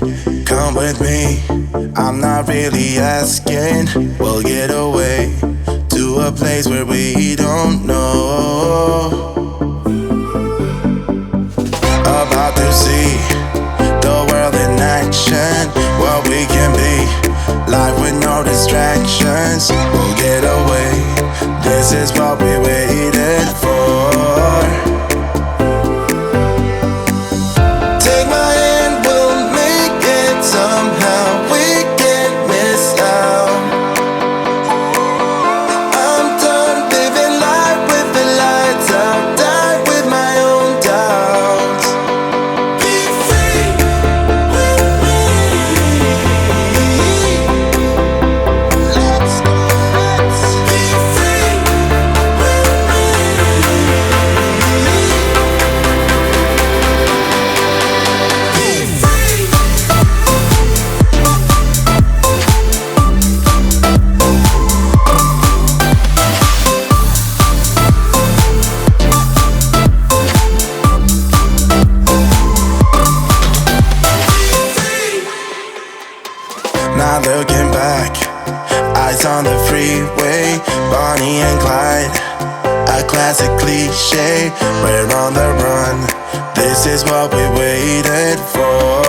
Come with me, I'm not really asking. We'll get away to a place where we don't know. About to see the world in action, what we can be, life with no distractions. We'll get away, this is what we waited for. Take my hand, we'll make it somehow. We can't miss out. I'm done living life with the lights out. Die with my own doubts. Be free with me. Let's go, let's be free with me. Be free. Not looking back, eyes on the freeway, Bonnie and Clyde, a classic cliche. We're on the run, this is what we waited for.